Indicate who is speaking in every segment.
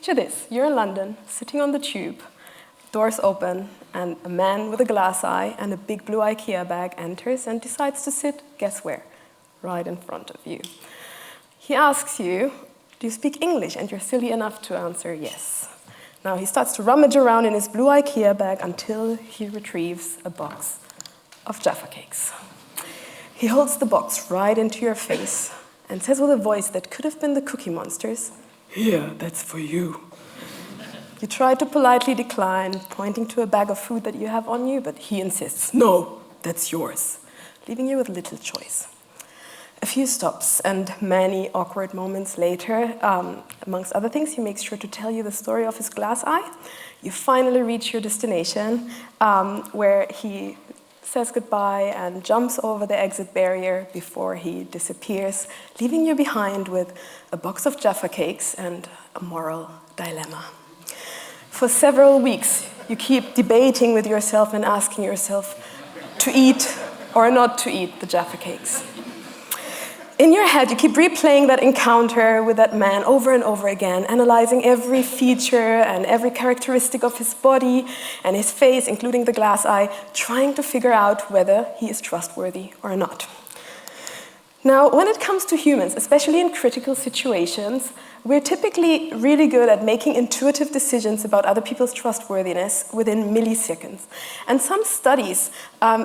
Speaker 1: Picture this, you're in London, sitting on the tube, doors open, and a man with a glass eye and a big blue IKEA bag enters and decides to sit, guess where? Right in front of you. He asks you, do you speak English? And you're silly enough to answer yes. Now he starts to rummage around in his blue IKEA bag until he retrieves a box of Jaffa cakes. He holds the box right into your face and says with a voice that could have been the Cookie Monster's, "Here, that's for you." You try to politely decline, pointing to a bag of food that you have on you, but he insists, "No, that's yours," leaving you with little choice. A few stops and many awkward moments later, amongst other things, he makes sure to tell you the story of his glass eye. You finally reach your destination, where he says goodbye and jumps over the exit barrier before he disappears, leaving you behind with a box of Jaffa cakes and a moral dilemma. For several weeks, you keep debating with yourself and asking yourself to eat or not to eat the Jaffa cakes. In your head, you keep replaying that encounter with that man over and over again, analyzing every feature and every characteristic of his body and his face, including the glass eye, trying to figure out whether he is trustworthy or not. Now, when it comes to humans, especially in critical situations, we're typically really good at making intuitive decisions about other people's trustworthiness within milliseconds. And some studies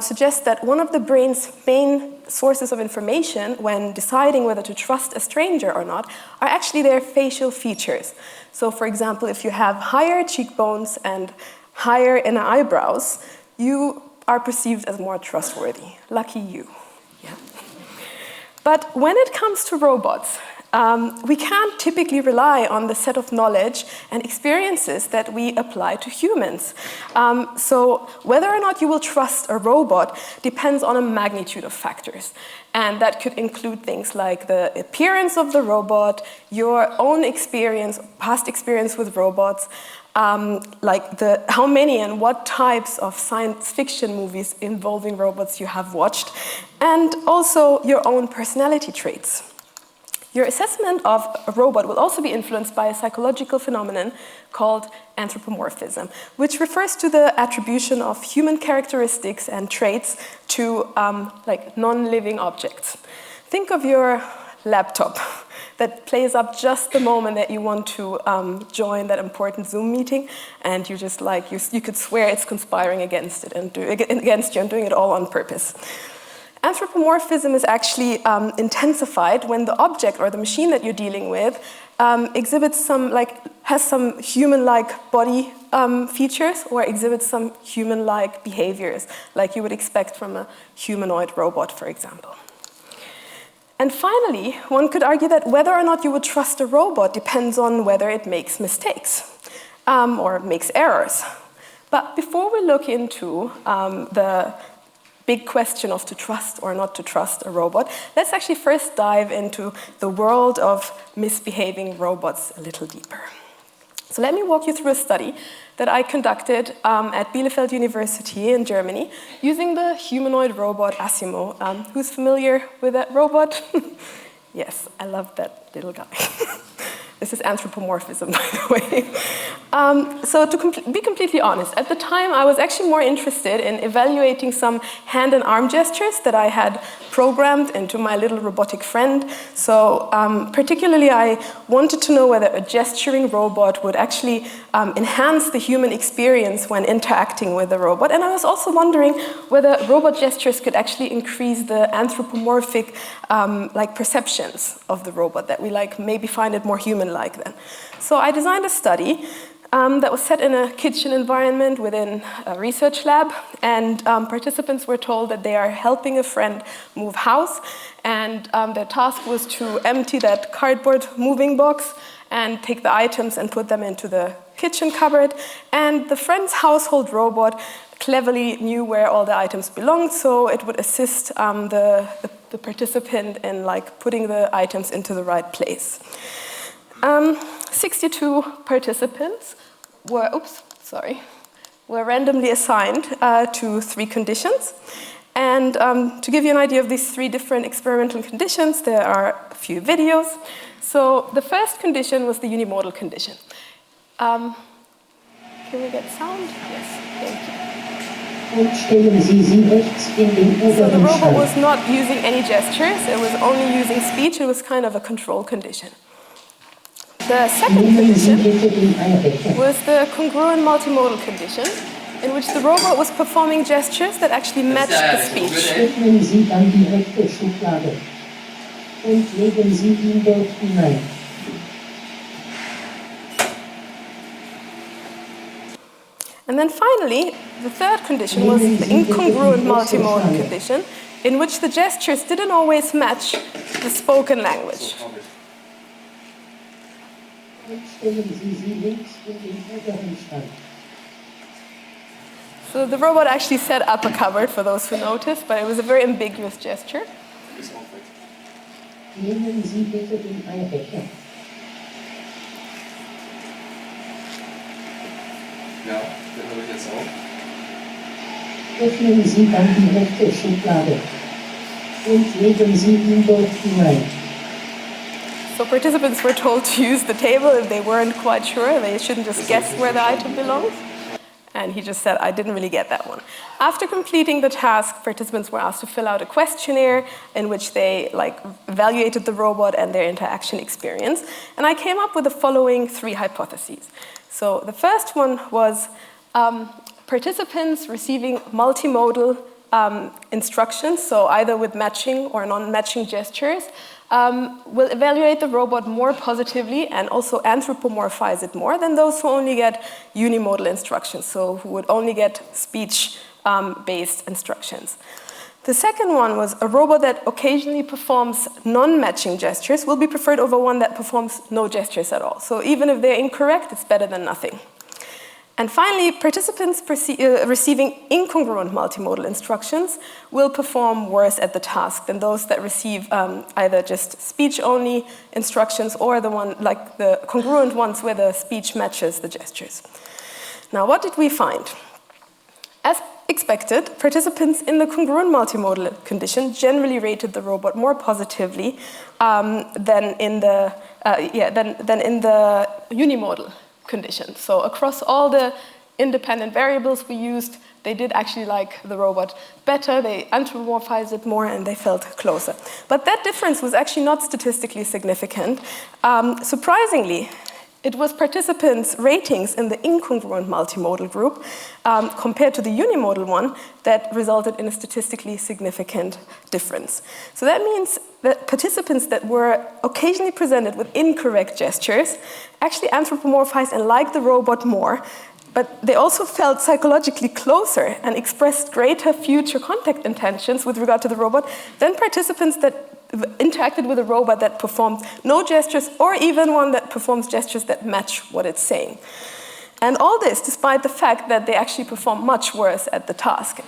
Speaker 1: suggest that one of the brain's main sources of information when deciding whether to trust a stranger or not are actually their facial features. So, for example, if you have higher cheekbones and higher inner eyebrows, you are perceived as more trustworthy. Lucky you. Yeah. But when it comes to robots, we can't typically rely on the set of knowledge and experiences that we apply to humans. So whether or not you will trust a robot depends on a magnitude of factors. And that could include things like the appearance of the robot, your own experience, past experience with robots, like how many and what types of science fiction movies involving robots you have watched, and also your own personality traits. Your assessment of a robot will also be influenced by a psychological phenomenon called anthropomorphism, which refers to the attribution of human characteristics and traits to like non-living objects. Think of your laptop that plays up just the moment that you want to join that important Zoom meeting, and you just you could swear it's conspiring against it and against you and doing it all on purpose. Anthropomorphism is actually intensified when the object or the machine that you're dealing with exhibits has some human-like body features or exhibits some human-like behaviors, like you would expect from a humanoid robot, for example. And finally, one could argue that whether or not you would trust a robot depends on whether it makes mistakes or makes errors. But before we look into the big question of to trust or not to trust a robot, let's actually first dive into the world of misbehaving robots a little deeper. So let me walk you through a study that I conducted at Bielefeld University in Germany using the humanoid robot Asimo. Who's familiar with that robot? Yes, I love that little guy. This is anthropomorphism, by the way. So to be completely honest, at the time I was actually more interested in evaluating some hand and arm gestures that I had programmed into my little robotic friend. So particularly I wanted to know whether a gesturing robot would actually enhance the human experience when interacting with the robot. And I was also wondering whether robot gestures could actually increase the anthropomorphic perceptions of the robot, that we maybe find it more human-like then. So I designed a study that was set in a kitchen environment within a research lab, and participants were told that they are helping a friend move house, and their task was to empty that cardboard moving box and take the items and put them into the kitchen cupboard. And the friend's household robot cleverly knew where all the items belonged, so it would assist the participant in putting the items into the right place. 62 participants were randomly assigned to 3 conditions. And to give you an idea of these 3 different experimental conditions, there are a few videos. So the first condition was the unimodal condition. Can we get sound? Yes, thank you. So the robot was not using any gestures, it was only using speech, it was kind of a control condition. The second condition was the congruent multimodal condition, in which the robot was performing gestures that actually matched the speech. And then finally, the third condition was the incongruent multimodal condition, in which the gestures didn't always match the spoken language. So the robot actually set up a cupboard, for those who noticed, but it was a very ambiguous gesture.
Speaker 2: Ja, den habe ich jetzt auch.
Speaker 3: Öffnen Sie dann die rechte Schublade und legen Sie ihn dort hinein.
Speaker 1: So participants were told to use the table if they weren't quite sure. They shouldn't just guess where the item belongs. And he just said, I didn't really get that one. After completing the task, participants were asked to fill out a questionnaire in which they evaluated the robot and their interaction experience. And I came up with the following 3 hypotheses. So the first one was participants receiving multimodal instructions, so either with matching or non-matching gestures, will evaluate the robot more positively and also anthropomorphize it more than those who only get unimodal instructions, so who would only get speech-based instructions. The second one was a robot that occasionally performs non-matching gestures will be preferred over one that performs no gestures at all. So even if they're incorrect, it's better than nothing. And finally, participants receiving incongruent multimodal instructions will perform worse at the task than those that receive either just speech-only instructions or the congruent ones where the speech matches the gestures. Now, what did we find? As expected, participants in the congruent multimodal condition generally rated the robot more positively than in the unimodal condition. So across all the independent variables we used, they did actually like the robot better, they anthropomorphized it more, and they felt closer. But that difference was actually not statistically significant. Surprisingly, it was participants' ratings in the incongruent multimodal group compared to the unimodal one that resulted in a statistically significant difference. So that means that participants that were occasionally presented with incorrect gestures actually anthropomorphized and liked the robot more, but they also felt psychologically closer and expressed greater future contact intentions with regard to the robot than participants that interacted with a robot that performed no gestures or even one that performs gestures that match what it's saying. And all this despite the fact that they actually perform much worse at the task.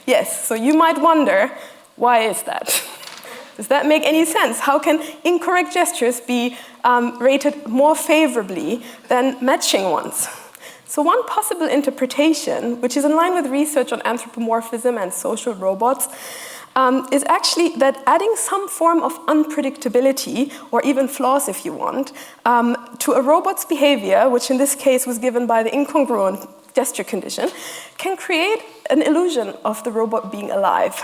Speaker 1: Yes, so you might wonder, why is that? Does that make any sense? How can incorrect gestures be rated more favorably than matching ones? So one possible interpretation, which is in line with research on anthropomorphism and social robots, is actually that adding some form of unpredictability, or even flaws if you want, to a robot's behavior, which in this case was given by the incongruent gesture condition, can create an illusion of the robot being alive.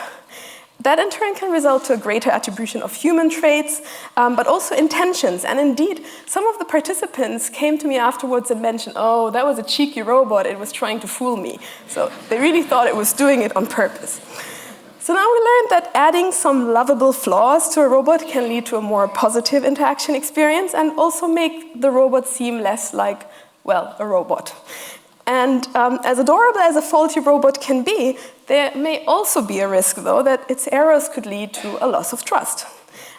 Speaker 1: That in turn can result to a greater attribution of human traits, but also intentions. And indeed, some of the participants came to me afterwards and mentioned, oh, that was a cheeky robot, it was trying to fool me. So they really thought it was doing it on purpose. So now we learned that adding some lovable flaws to a robot can lead to a more positive interaction experience and also make the robot seem less like, well, a robot. And as adorable as a faulty robot can be, there may also be a risk, though, that its errors could lead to a loss of trust.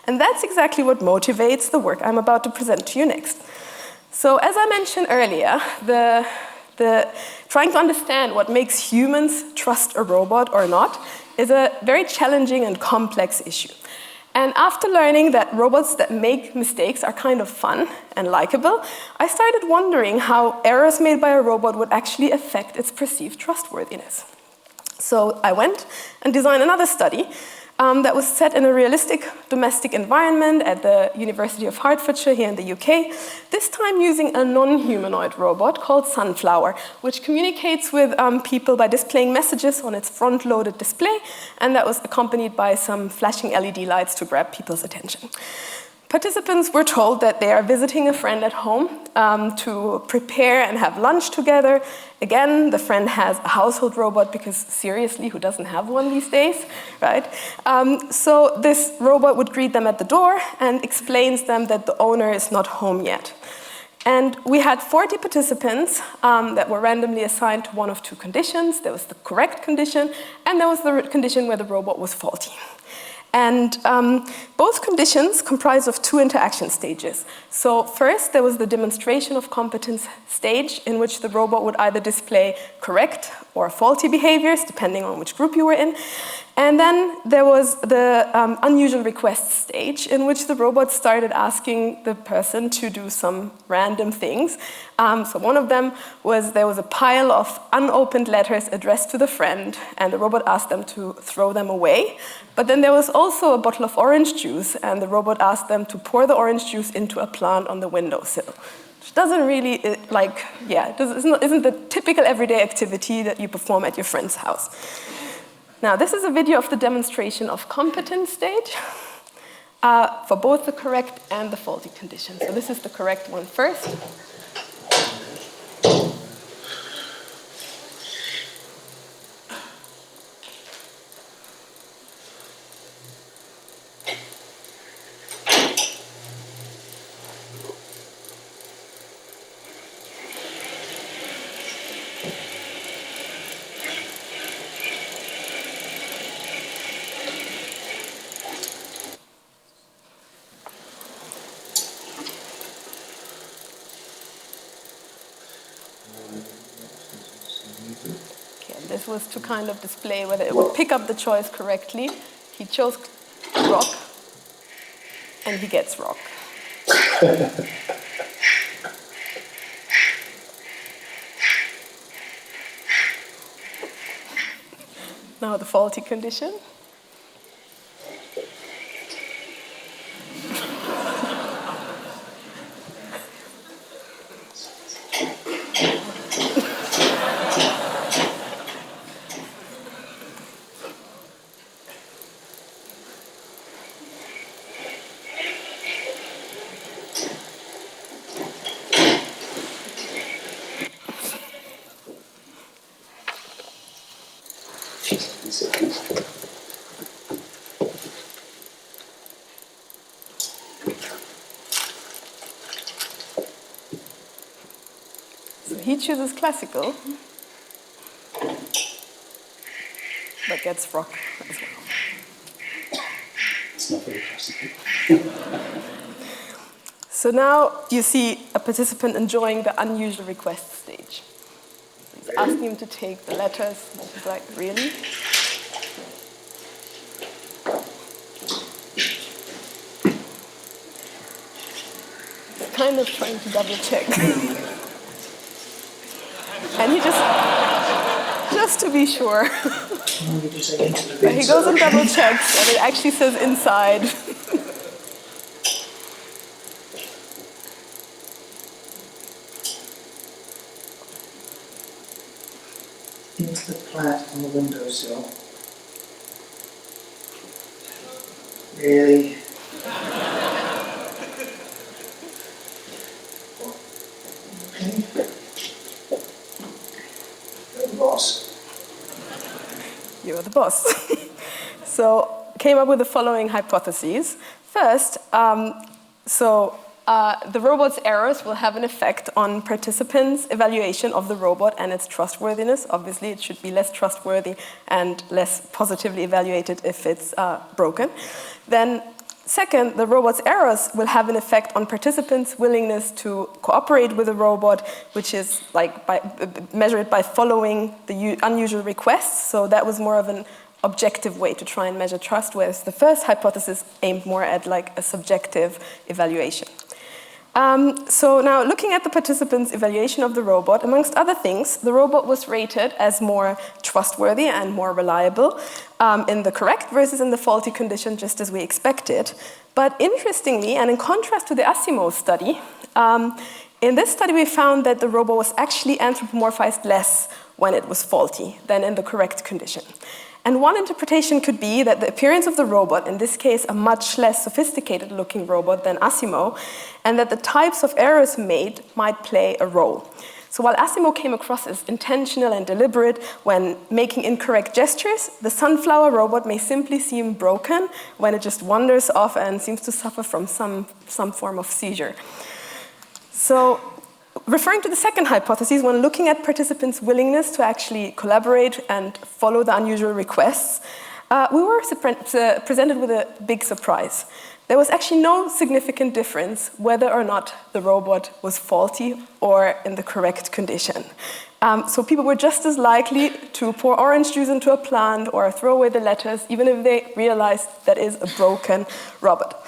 Speaker 1: And that's exactly what motivates the work I'm about to present to you next. So as I mentioned earlier, trying to understand what makes humans trust a robot or not is a very challenging and complex issue. And after learning that robots that make mistakes are kind of fun and likable, I started wondering how errors made by a robot would actually affect its perceived trustworthiness. So I went and designed another study that was set in a realistic domestic environment at the University of Hertfordshire here in the UK, this time using a non-humanoid robot called Sunflower, which communicates with people by displaying messages on its front-loaded display, and that was accompanied by some flashing LED lights to grab people's attention. Participants were told that they are visiting a friend at home to prepare and have lunch together. Again, the friend has a household robot because seriously, who doesn't have one these days, right? So this robot would greet them at the door and explains them that the owner is not home yet. And we had 40 participants that were randomly assigned to one of two conditions. There was the correct condition, and there was the condition where the robot was faulty. And both conditions comprise of two interaction stages. So first, there was the demonstration of competence stage, in which the robot would either display correct or faulty behaviors, depending on which group you were in. And then there was the unusual request stage, in which the robot started asking the person to do some random things. So one of them was there was a pile of unopened letters addressed to the friend, and the robot asked them to throw them away. But then there was also a bottle of orange juice, and the robot asked them to pour the orange juice into a plant on the windowsill. Which doesn't really, isn't the typical everyday activity that you perform at your friend's house. Now, this is a video of the demonstration of competence stage for both the correct and the faulty condition. So this is the correct one first. This was to kind of display whether it would pick up the choice correctly. He chose rock, and he gets rock. Now the faulty condition. So he chooses classical, but gets rock as well.
Speaker 2: It's not very classical.
Speaker 1: So now you see a participant enjoying the unusual request stage. He's asking him to take the letters. He's like, really? He's kind of trying to double check. And he just to be sure. But he goes and double checks, and it actually says inside.
Speaker 3: Into the plant on the windowsill. Really? Okay. You're the boss.
Speaker 1: You're the boss. So, came up with the following hypotheses. First, the robot's errors will have an effect on participants' evaluation of the robot and its trustworthiness. Obviously, it should be less trustworthy and less positively evaluated if it's broken. Then, second, the robot's errors will have an effect on participants' willingness to cooperate with the robot, which is measured by following the unusual requests. So that was more of an objective way to try and measure trust, whereas the first hypothesis aimed more at a subjective evaluation. So now, looking at the participants' evaluation of the robot, amongst other things, the robot was rated as more trustworthy and more reliable. in the correct versus in the faulty condition, just as we expected. But interestingly, and in contrast to the Asimov study, in this study we found that the robot was actually anthropomorphized less when it was faulty than in the correct condition. And one interpretation could be that the appearance of the robot, in this case a much less sophisticated looking robot than Asimov, and that the types of errors made might play a role. So while Asimov came across as intentional and deliberate when making incorrect gestures, the sunflower robot may simply seem broken when it just wanders off and seems to suffer from some form of seizure. So, referring to the second hypothesis, when looking at participants' willingness to actually collaborate and follow the unusual requests, we were presented with a big surprise. There was actually no significant difference whether or not the robot was faulty or in the correct condition. So people were just as likely to pour orange juice into a plant or throw away the lettuce, even if they realized that is a broken robot.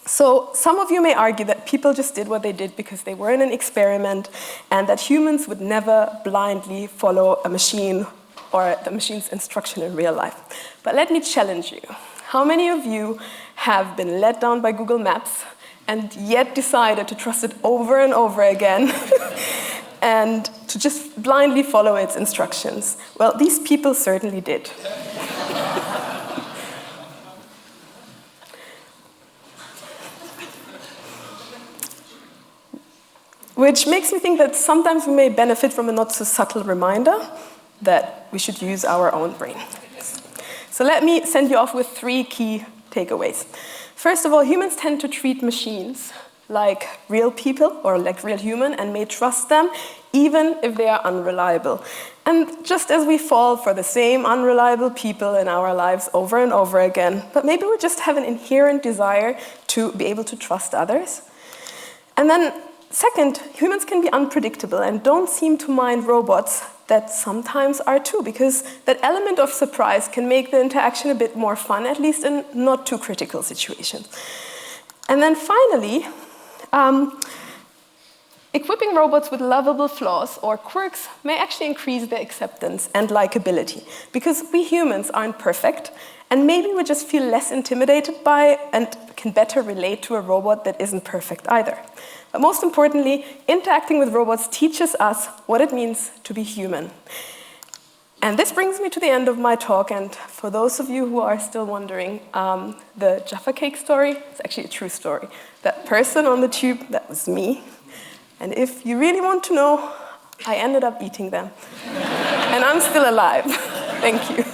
Speaker 1: So some of you may argue that people just did what they did because they were in an experiment and that humans would never blindly follow a machine or the machine's instruction in real life. But let me challenge you. How many of you have been let down by Google Maps and yet decided to trust it over and over again and to just blindly follow its instructions? Well, these people certainly did. Which makes me think that sometimes we may benefit from a not so subtle reminder that we should use our own brain. So let me send you off with 3 key takeaways. First of all, humans tend to treat machines like real people or like real human and may trust them even if they are unreliable. And just as we fall for the same unreliable people in our lives over and over again, but maybe we just have an inherent desire to be able to trust others. And then second, humans can be unpredictable and don't seem to mind robots that sometimes are too, because that element of surprise can make the interaction a bit more fun, at least in not too critical situations. And then finally, equipping robots with lovable flaws or quirks may actually increase their acceptance and likability, because we humans aren't perfect, and maybe we just feel less intimidated by and can better relate to a robot that isn't perfect either. But most importantly, interacting with robots teaches us what it means to be human. And this brings me to the end of my talk, and for those of you who are still wondering, the Jaffa cake story is actually a true story. That person on the tube, that was me. And if you really want to know, I ended up eating them. And I'm still alive. Thank you.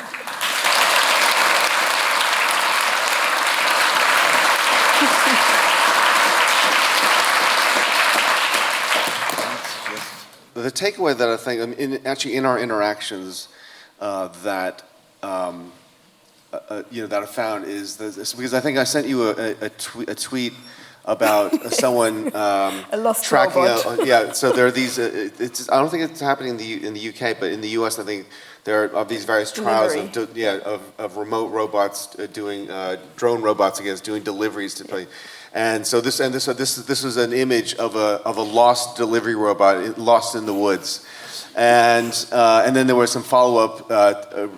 Speaker 4: The takeaway that I think, in our interactions, that that I found is this, because I think I sent you a tweet about someone
Speaker 1: a lost
Speaker 4: tracking.
Speaker 1: Robot.
Speaker 4: So there are these. I don't think it's happening in the UK, but in the US, I think there are these various trials of remote robots doing drone robots doing deliveries to play. And so this was an image of a lost delivery robot lost in the woods, and then there were some follow-up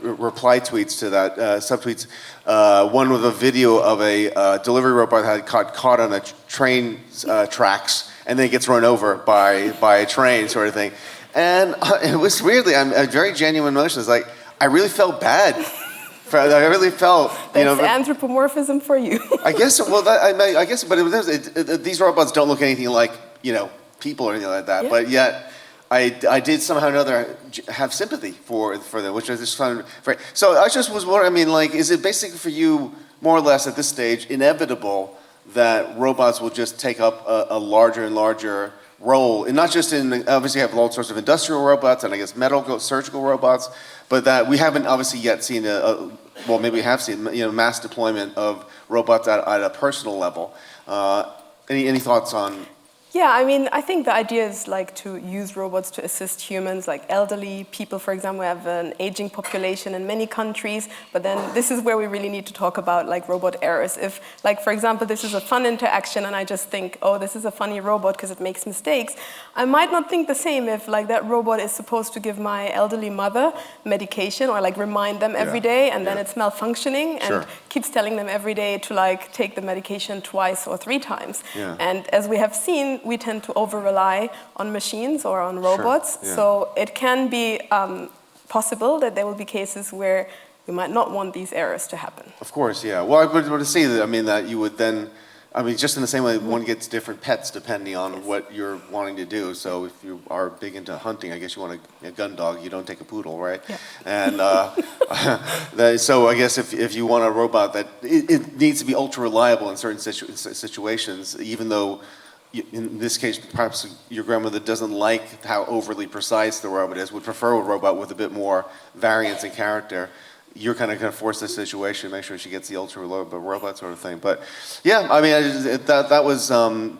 Speaker 4: reply tweets to that, subtweets. One with a video of a delivery robot had caught on a train tracks, and then it gets run over by a train, sort of thing. And it was weirdly, a very genuine emotion. It's like I really felt bad. I really felt,
Speaker 1: That's anthropomorphism for you.
Speaker 4: I guess. Well, I guess, but these robots don't look anything like people or anything like that. Yeah. But yet, I did somehow or another have sympathy for them, which I just found very. So I just was wondering. Is it basically for you more or less at this stage inevitable that robots will just take up a larger and larger role, and not just in, obviously you have all sorts of industrial robots and I guess medical, surgical robots, but that we haven't obviously yet seen well, maybe we have seen mass deployment of robots at a personal level. Any thoughts on?
Speaker 1: Yeah, I mean, I think the idea is like to use robots to assist humans, like elderly people, for example. We have an aging population in many countries, but then this is where we really need to talk about like robot errors. If, like, for example, this is a fun interaction and I just think, oh, this is a funny robot because it makes mistakes, I might not think the same if like that robot is supposed to give my elderly mother medication or like remind them every day, and then it's malfunctioning and keeps telling them every day to like take the medication twice or 3 times. And as we have seen, we tend to over-rely on machines or on robots. So it can be possible that there will be cases where we might not want these errors to happen.
Speaker 4: Of course, yeah. Well, I would to see that, I mean, that you would then, I mean, just in the same way one gets different pets depending on what you're wanting to do. So if you are big into hunting, I guess you want a gun dog, you don't take a poodle, right? And so I guess if you want a robot that, it needs to be ultra reliable in certain situations, even though in this case, perhaps your grandmother doesn't like how overly precise the robot is, would prefer a robot with a bit more variance in character. You're kind of force the situation, make sure she gets the ultra reliable robot sort of thing. But yeah, I mean, that was,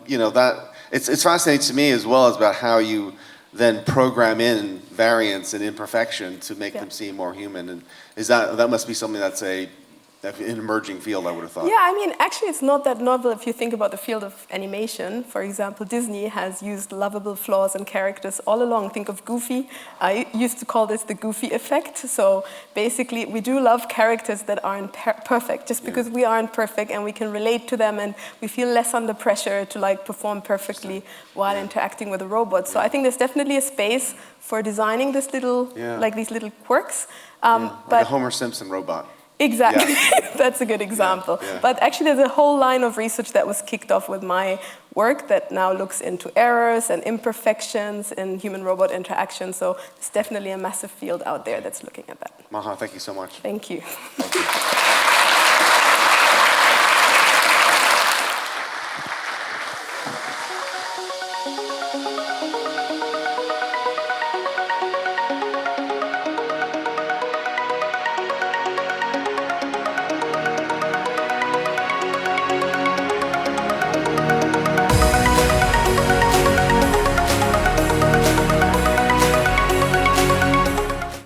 Speaker 4: you know, that it's fascinating to me as well as about how you then program in variance and imperfection to make them seem more human. And that must be something that's an emerging field, I would have thought.
Speaker 1: Yeah, I mean, actually it's not that novel if you think about the field of animation. For example, Disney has used lovable flaws in characters all along. Think of Goofy. I used to call this the Goofy effect. So basically, we do love characters that aren't perfect, just because we aren't perfect and we can relate to them and we feel less under pressure to like perform perfectly while interacting with a robot. So I think there's definitely a space for designing this little, like these little quirks.
Speaker 4: Like
Speaker 1: but
Speaker 4: a Homer Simpson robot.
Speaker 1: Exactly, that's a good example. But actually there's a whole line of research that was kicked off with my work that now looks into errors and imperfections in human-robot interaction. So it's definitely a massive field out there that's looking at that.
Speaker 4: Maha, thank you so much.
Speaker 1: Thank you.
Speaker 4: Thank you.